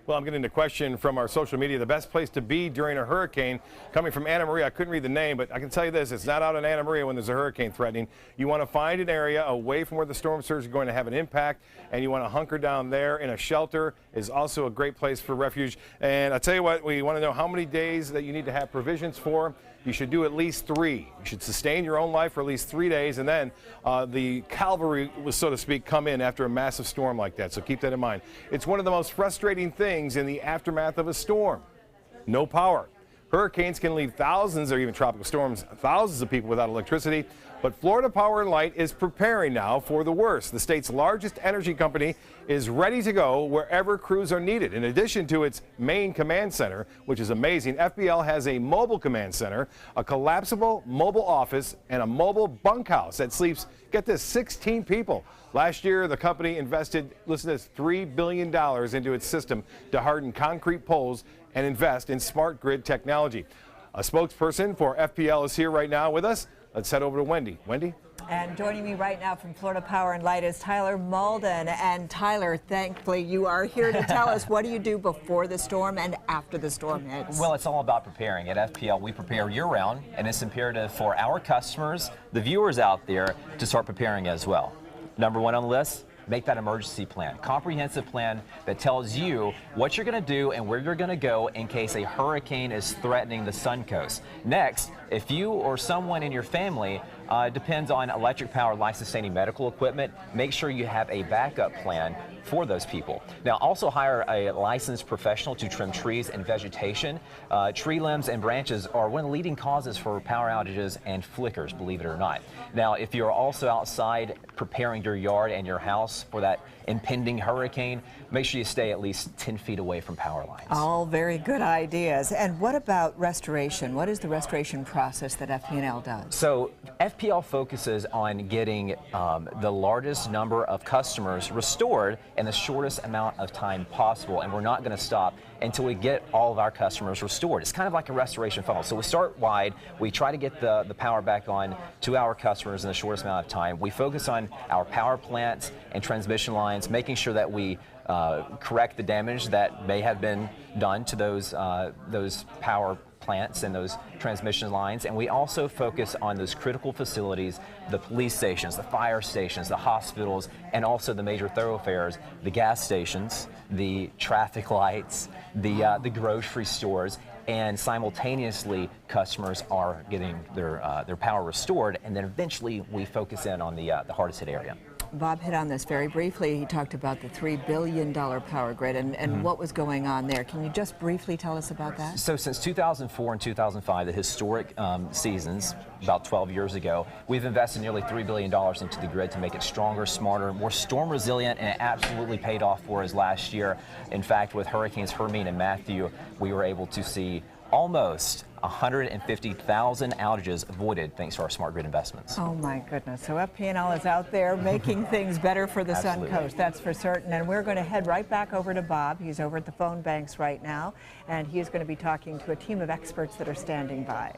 Well, I'm getting a question from our social media. The best place to be during a hurricane, coming from Anna Maria. I couldn't read the name, but I can tell you this. It's not out in Anna Maria when there's a hurricane threatening. You want to find an area away from where the storm surge is going to have an impact, and you want to hunker down there. In a shelter is also a great place for refuge. And I tell you what, we want to know how many days that you need to have provisions for. You should do at least 3. You should sustain your own life for at least 3 days, and then the cavalry, so to speak, come in after a massive storm like that. So keep that in mind. It's one of the most frustrating things in the aftermath of a storm. No power. Hurricanes can leave thousands, or even tropical storms, thousands of people without electricity. But Florida Power and Light is preparing now for the worst. The state's largest energy company is ready to go wherever crews are needed. In addition to its main command center, which is amazing, FPL has a mobile command center, a collapsible mobile office, and a mobile bunkhouse that sleeps, get this, 16 people. Last year, the company invested, listen to this, $3 billion into its system to harden concrete poles and invest in smart grid technology. A spokesperson for FPL is here right now with us. Let's head over to Wendy. Wendy? And joining me right now from Florida Power and Light is Tyler Malden. And Tyler, thankfully, you are here to tell us what do you do before the storm and after the storm hits? Well, it's all about preparing. At FPL, we prepare year-round, and it's imperative for our customers, the viewers out there, to start preparing as well. Number one on the list, make that emergency plan. Comprehensive plan that tells you what you're going to do and where you're going to go in case a hurricane is threatening the Suncoast. Next, if you or someone in your family depends on electric power life-sustaining medical equipment, make sure you have a backup plan for those people. Now, also hire a licensed professional to trim trees and vegetation. Tree limbs and branches are one of the leading causes for power outages and flickers, believe it or not. Now, if you're also outside preparing your yard and your house for that impending hurricane, make sure you stay at least 10 feet away from power lines. All very good ideas. And what about restoration? What is the restoration process that FPL does? So FPL focuses on getting the largest number of customers restored in the shortest amount of time possible, and we're not going to stop until we get all of our customers restored. It's kind of like a restoration funnel. So we start wide, we try to get the power back on to our customers in the shortest amount of time. We focus on our power plants and transmission lines, making sure that we correct the damage that may have been done to those power plants and those transmission lines. And we also focus on those critical facilities, the police stations, the fire stations, the hospitals, and also the major thoroughfares, the gas stations, the traffic lights, the grocery stores, and simultaneously customers are getting their power restored, and then eventually we focus in on the hardest hit area. Bob hit on this very briefly. He talked about the $3 billion power grid and what was going on there. Can you just briefly tell us about that? So since 2004 and 2005, the historic seasons, about 12 years ago, we've invested nearly $3 billion into the grid to make it stronger, smarter, more storm resilient, and it absolutely paid off for us last year. In fact, with Hurricanes Hermine and Matthew, we were able to see almost 150,000 outages avoided thanks to our smart grid investments. Oh my goodness. So FPL is out there making things better for the Suncoast, that's for certain. And we're going to head right back over to Bob. He's over at the phone banks right now, and he's going to be talking to a team of experts that are standing by.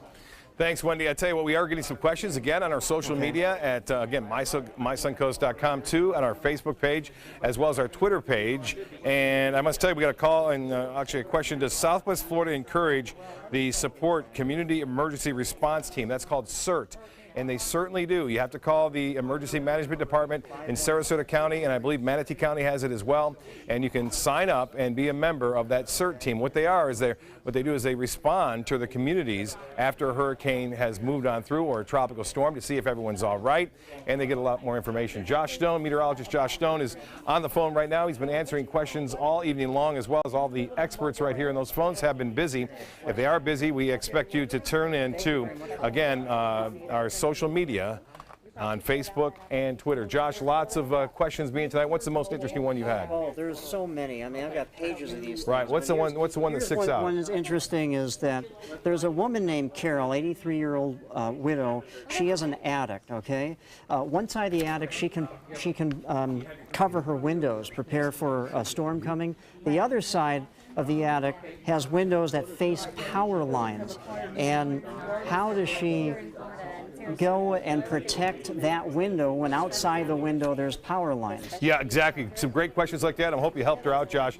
Thanks, Wendy. I tell you what, we are getting some questions again on our social media at, again, mysuncoast.com too, on our Facebook page, as well as our Twitter page. And I must tell you, we got a call and actually a question. Does Southwest Florida encourage the Support Community Emergency Response Team? That's called CERT. And they certainly do. You have to call the Emergency Management Department in Sarasota County, and I believe Manatee County has it as well. And you can sign up and be a member of that CERT team. What they are is what they do is they respond to the communities after a hurricane has moved on through or a tropical storm to see if everyone's all right, and they get a lot more information. Josh Stone, meteorologist Josh Stone, is on the phone right now. He's been answering questions all evening long, as well as all the experts right here, and those phones have been busy. If they are busy, we expect you to turn in to, again, our social media on Facebook and Twitter. Josh, lots of questions being tonight. What's the most interesting one you had? Oh, there's so many. I mean, I've got pages of these things. Right. What's the one that sticks out? One that's interesting is that there's a woman named Carol, 83-year-old widow. She has an attic. Okay. One side of the attic, she can cover her windows, prepare for a storm coming. The other side of the attic has windows that face power lines. And how does she go and protect that window when outside the window there's power lines? Yeah, exactly. Some great questions like that. I hope you helped her out, Josh.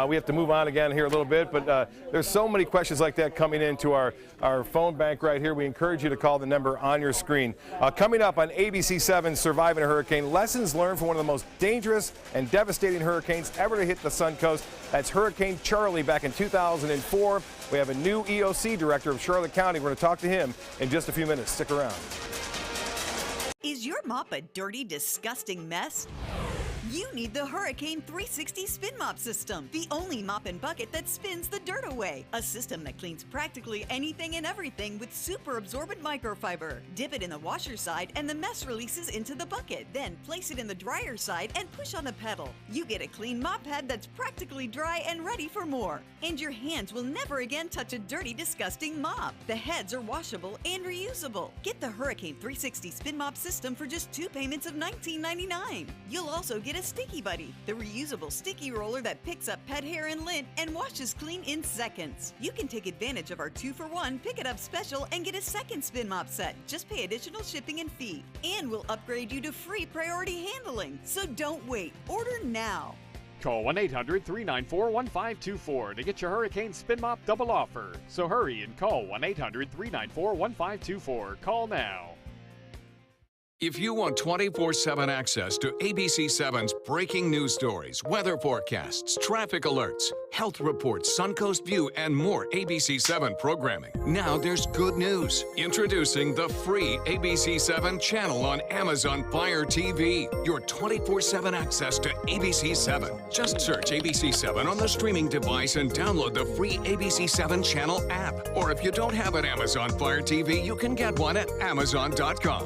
We have to move on again here a little bit, but there's so many questions like that coming into our phone bank right here. We encourage you to call the number on your screen. Coming up on ABC7 Surviving a Hurricane, lessons learned from one of the most dangerous and devastating hurricanes ever to hit the Suncoast. That's Hurricane Charlie back in 2004. We have a new EOC director of Charlotte County. We're going to talk to him in just a few minutes. Stick around. Is your mop a dirty, disgusting mess? You need the Hurricane 360 Spin Mop System, the only mop and bucket that spins the dirt away. A system that cleans practically anything and everything with super absorbent microfiber. Dip it in the washer side and the mess releases into the bucket. Then place it in the dryer side and push on the pedal. You get a clean mop head that's practically dry and ready for more. And your hands will never again touch a dirty, disgusting mop. The heads are washable and reusable. Get the Hurricane 360 Spin Mop System for just 2 payments of $19.99. You'll also get a a Sticky Buddy, the reusable sticky roller that picks up pet hair and lint and washes clean in seconds. You can take advantage of our 2-for-1 Pick It Up special and get a second spin mop set. Just pay additional shipping and fee. And we'll upgrade you to free priority handling. So don't wait. Order now. Call 1-800-394-1524 to get your Hurricane Spin Mop double offer. So hurry and call 1-800-394-1524. Call now. If you want 24/7 access to ABC7's breaking news stories, weather forecasts, traffic alerts, health reports, Suncoast View, and more ABC7 programming, now there's good news. Introducing the free ABC7 channel on Amazon Fire TV. Your 24/7 access to ABC7. Just search ABC7 on the streaming device and download the free ABC7 channel app. Or if you don't have an Amazon Fire TV, you can get one at Amazon.com.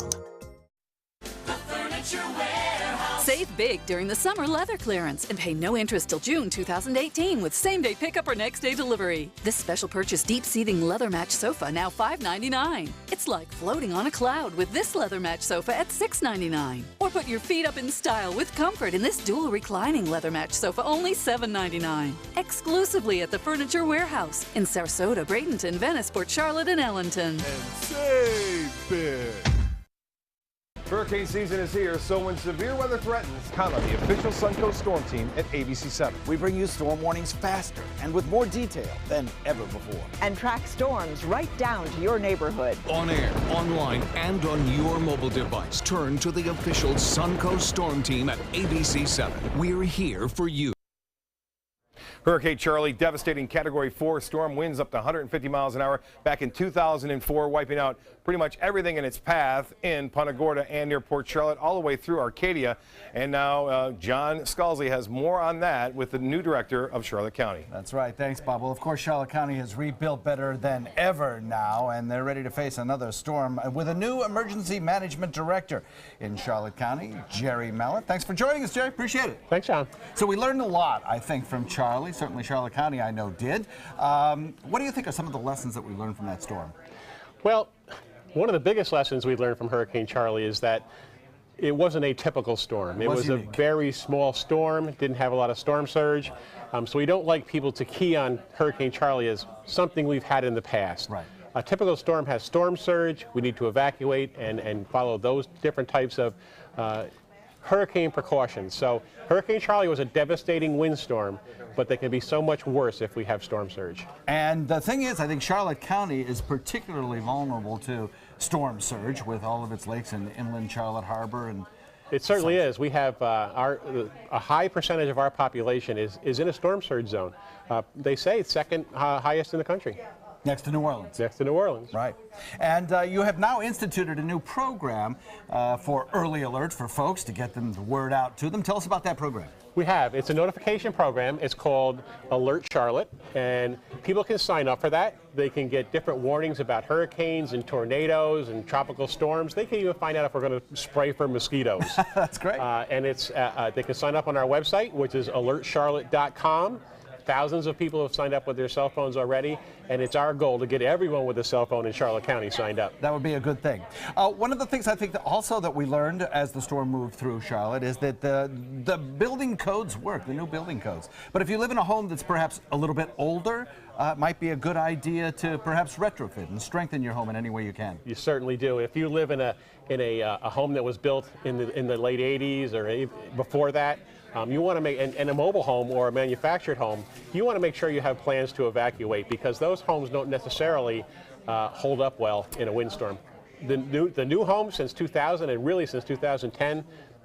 Save big during the summer leather clearance and pay no interest till June 2018 with same-day pickup or next-day delivery. This special purchase deep-seating leather match sofa now $5.99. It's like floating on a cloud with this leather match sofa at $6.99. Or put your feet up in style with comfort in this dual reclining leather match sofa only $7.99. Exclusively at the Furniture Warehouse in Sarasota, Bradenton, Venice, Port Charlotte, and Ellenton. Save big. Hurricane season is here, so when severe weather threatens, count on the official Suncoast Storm Team at ABC7. We bring you storm warnings faster and with more detail than ever before. And track storms right down to your neighborhood. On air, online, and on your mobile device. Turn to the official Suncoast Storm Team at ABC7. We're here for you. Hurricane Charlie, devastating Category 4 storm, winds up to 150 miles an hour back in 2004, wiping out pretty much everything in its path in Punta Gorda and near Port Charlotte, all the way through Arcadia. And now John Scalzi has more on that with the new director of Charlotte County. That's right. Thanks, Bob. Well, of course, Charlotte County has rebuilt better than ever now, and they're ready to face another storm with a new emergency management director in Charlotte County, Jerry Mallett. Thanks for joining us, Jerry. Appreciate it. Thanks, John. So we learned a lot, I think, from Charlie. Certainly Charlotte County, I know, did. What do you think are some of the lessons that we learned from that storm? Well, one of the biggest lessons we learned from Hurricane Charlie is that it wasn't a typical storm. It was a very small storm. It didn't have a lot of storm surge. So we don't like people to key on Hurricane Charlie as something we've had in the past. Right. A typical storm has storm surge. We need to evacuate and follow those different types of hurricane precautions. So Hurricane Charlie was a devastating windstorm, but they can be so much worse if we have storm surge. And the thing is, I think Charlotte County is particularly vulnerable to storm surge with all of its lakes in inland Charlotte Harbor. And it certainly is. We have a high percentage of our population is in a storm surge zone. They say it's second highest in the country. Next to New Orleans. Next to New Orleans. Right. And you have now instituted a new program for early alert for folks to get them the word out to them. Tell us about that program. We have. It's a notification program. It's called Alert Charlotte, and people can sign up for that. They can get different warnings about hurricanes and tornadoes and tropical storms. They can even find out if we're going to spray for mosquitoes. That's great. And it's they can sign up on our website, which is alertcharlotte.com. Thousands of people have signed up with their cell phones already, and it's our goal to get everyone with a cell phone in Charlotte County signed up. That would be a good thing. One of the things I think that also that we learned as the storm moved through Charlotte is that the building codes work, the new building codes. But if you live in a home that's perhaps a little bit older, it might be a good idea to perhaps retrofit and strengthen your home in any way you can. You certainly do. If you live in a home that was built in the late 80s or before that, you want to make, and a mobile home or a manufactured home, you want to make sure you have plans to evacuate, because those homes don't necessarily hold up well in a windstorm. The new homes since 2000 and really since 2010,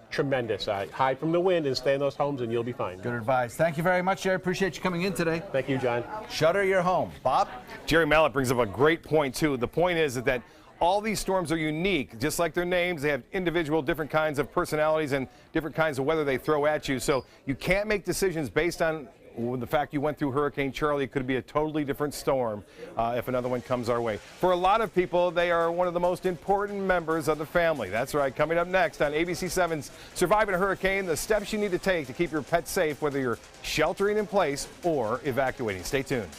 tremendous. Hide from the wind and stay in those homes and you'll be fine. Good advice. Thank you very much, Jerry. Appreciate you coming in today. Thank you, John. Shutter your home. Bob? Jerry Mallett brings up a great point, too. The point is that all these storms are unique. Just like their names, they have individual different kinds of personalities and different kinds of weather they throw at you. So you can't make decisions based on the fact you went through Hurricane Charlie. It could be a totally different storm if another one comes our way. For a lot of people, they are one of the most important members of the family. That's right. Coming up next on ABC7's Surviving a Hurricane, the steps you need to take to keep your pet safe, whether you're sheltering in place or evacuating. Stay tuned.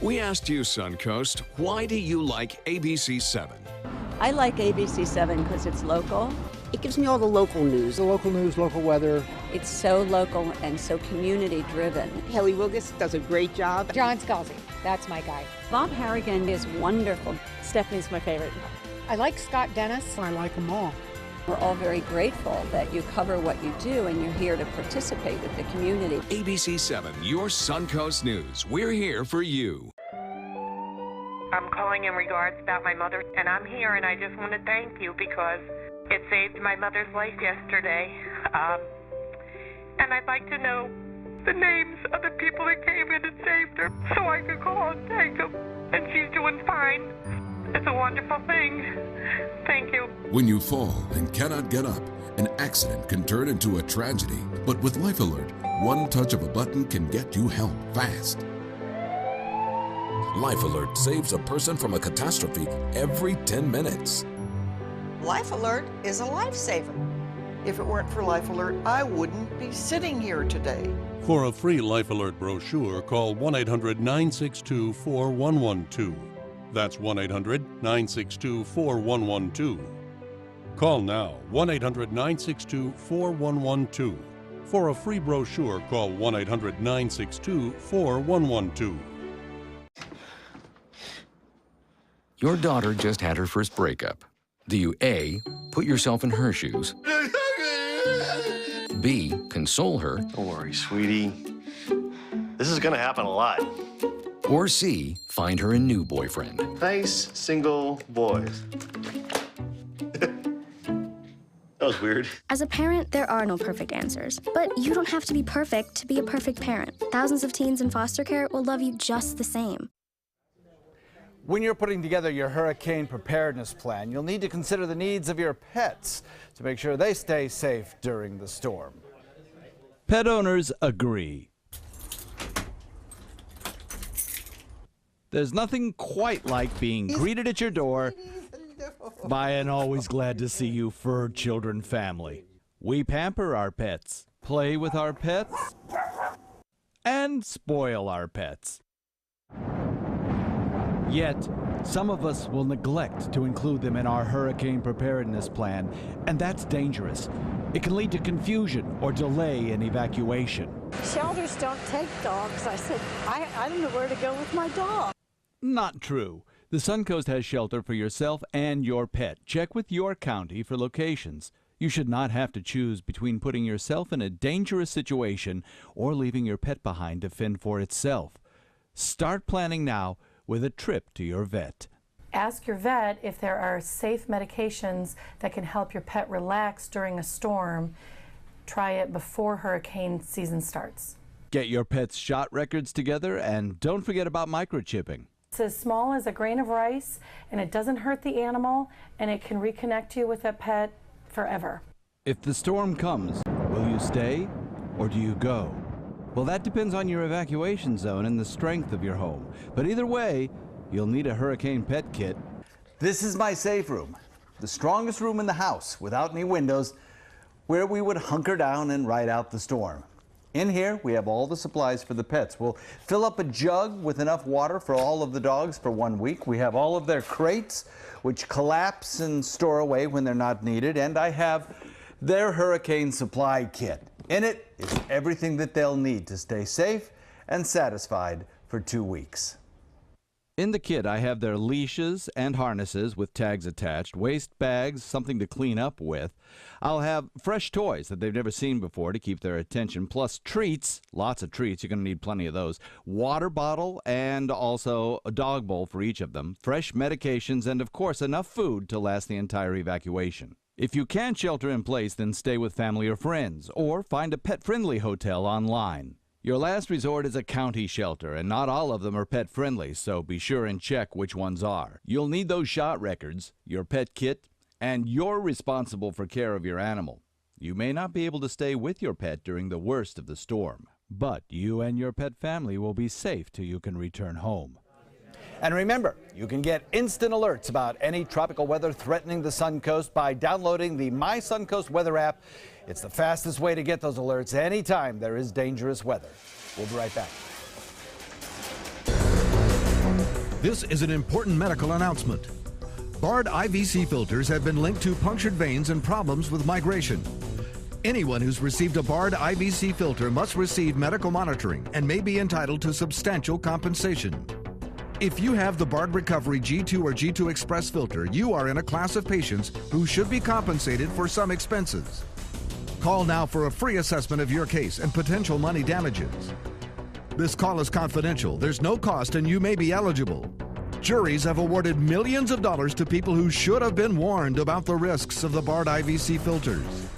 We asked you, Suncoast, why do you like ABC7? I like ABC7 because it's local. It gives me all the local news. The local news, local weather. It's so local and so community driven. Haley Wilgus does a great job. John Scalzi, that's my guy. Bob Harrigan is wonderful. Stephanie's my favorite. I like Scott Dennis. I like them all. We're all very grateful that you cover what you do and you're here to participate with the community. ABC7, your Suncoast News. We're here for you. I'm calling in regards about my mother, and I'm here, and I just want to thank you because it saved my mother's life yesterday. And I'd like to know the names of the people that came in and saved her so I could call and thank them. And she's doing fine. It's a wonderful thing. Thank you. When you fall and cannot get up, an accident can turn into a tragedy. But with Life Alert, one touch of a button can get you help fast. Life Alert saves a person from a catastrophe every 10 minutes. Life Alert is a lifesaver. If it weren't for Life Alert, I wouldn't be sitting here today. For a free Life Alert brochure, call 1-800-962-4112. That's 1-800-962-4112. Call now, 1-800-962-4112. For a free brochure, call 1-800-962-4112. Your daughter just had her first breakup. Do you A, put yourself in her shoes, B, console her, don't worry, sweetie. This is gonna happen a lot. or C, find her a new boyfriend? Nice single boys. That was weird. As a parent, there are no perfect answers. But you don't have to be perfect to be a perfect parent. Thousands of teens in foster care will love you just the same. When you're putting together your hurricane preparedness plan, you'll need to consider the needs of your pets to make sure they stay safe during the storm. Pet owners agree. There's nothing quite like being greeted at your door by an always glad to see you fur children family. We pamper our pets, play with our pets, and spoil our pets. Yet, some of us will neglect to include them in our hurricane preparedness plan, and that's dangerous. It can lead to confusion or delay in evacuation. Shelters don't take dogs. I said, I don't know where to go with my dog. Not true. The Suncoast has shelter for yourself and your pet. Check with your county for locations. You should not have to choose between putting yourself in a dangerous situation or leaving your pet behind to fend for itself. Start planning now with a trip to your vet. Ask your vet if there are safe medications that can help your pet relax during a storm. Try it before hurricane season starts. Get your pet's shot records together and don't forget about microchipping. It's as small as a grain of rice, and it doesn't hurt the animal, and it can reconnect you with that pet forever. If the storm comes, will you stay or do you go? Well, that depends on your evacuation zone and the strength of your home. But either way, you'll need a hurricane pet kit. This is my safe room, the strongest room in the house without any windows, where we would hunker down and ride out the storm. In here, we have all the supplies for the pets. We'll fill up a jug with enough water for all of the dogs for 1 week. We have all of their crates, which collapse and store away when they're not needed. And I have their hurricane supply kit. In it is everything that they'll need to stay safe and satisfied for 2 weeks. In the kit, I have their leashes and harnesses with tags attached, waste bags, something to clean up with. I'll have fresh toys that they've never seen before to keep their attention, plus treats, lots of treats, you're going to need plenty of those, water bottle, and also a dog bowl for each of them, fresh medications, and of course enough food to last the entire evacuation. If you can't shelter in place, then stay with family or friends, or find a pet-friendly hotel online. Your last resort is a county shelter, and not all of them are pet-friendly, so be sure and check which ones are. You'll need those shot records, your pet kit, and you're responsible for care of your animal. You may not be able to stay with your pet during the worst of the storm, but you and your pet family will be safe till you can return home. And remember, you can get instant alerts about any tropical weather threatening the Suncoast by downloading the My Suncoast Weather app. It's the fastest way to get those alerts anytime there is dangerous weather. We'll be right back. This is an important medical announcement. Bard IVC filters have been linked to punctured veins and problems with migration. Anyone who's received a Bard IVC filter must receive medical monitoring and may be entitled to substantial compensation. If you have the Bard Recovery G2 or G2 Express filter, you are in a class of patients who should be compensated for some expenses. Call now for a free assessment of your case and potential money damages. This call is confidential. There's no cost and you may be eligible. Juries have awarded millions of dollars to people who should have been warned about the risks of the Bard IVC filters.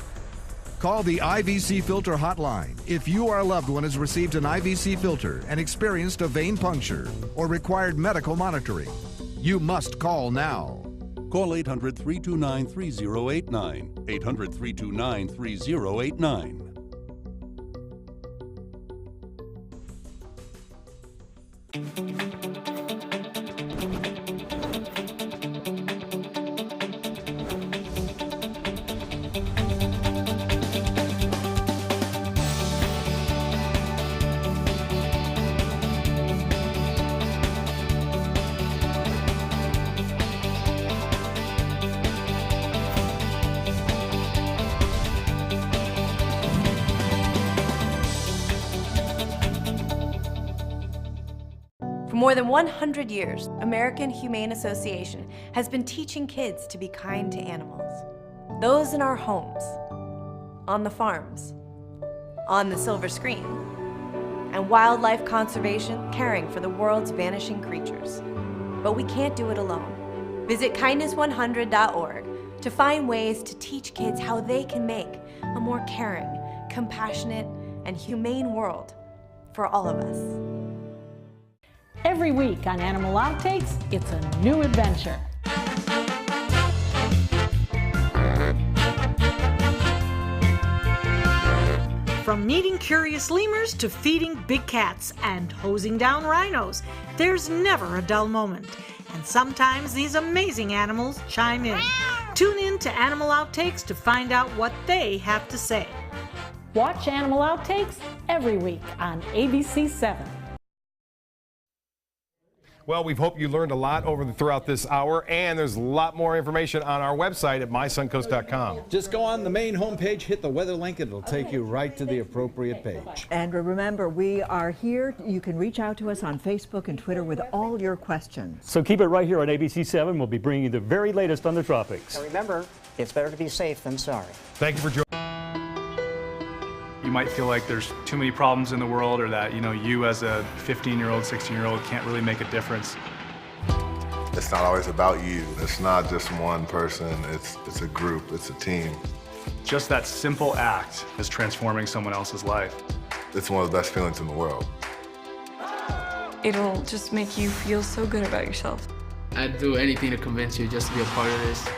Call the IVC Filter Hotline if you or a loved one has received an IVC filter and experienced a vein puncture or required medical monitoring. You must call now. Call 800-329-3089. 800-329-3089. For more than 100 years, American Humane Association has been teaching kids to be kind to animals. Those in our homes, on the farms, on the silver screen, and wildlife conservation, caring for the world's vanishing creatures. But we can't do it alone. Visit kindness100.org to find ways to teach kids how they can make a more caring, compassionate, and humane world for all of us. Every week on Animal Outtakes, it's a new adventure. From meeting curious lemurs to feeding big cats and hosing down rhinos, there's never a dull moment. And sometimes these amazing animals chime in. Tune in to Animal Outtakes to find out what they have to say. Watch Animal Outtakes every week on ABC7. Well, we hope you learned a lot throughout this hour, and there's a lot more information on our website at mysuncoast.com. Just go on the main homepage, hit the weather link, and it'll take you right to the appropriate page. And remember, we are here. You can reach out to us on Facebook and Twitter with all your questions. So keep it right here on ABC7. We'll be bringing you the very latest on the tropics. And remember, it's better to be safe than sorry. Thank you for joining. You might feel like there's too many problems in the world, or that, you as a 15-year-old, 16-year-old can't really make a difference. It's not always about you. It's not just one person. It's a group. It's a team. Just that simple act is transforming someone else's life. It's one of the best feelings in the world. It'll just make you feel so good about yourself. I'd do anything to convince you just to be a part of this.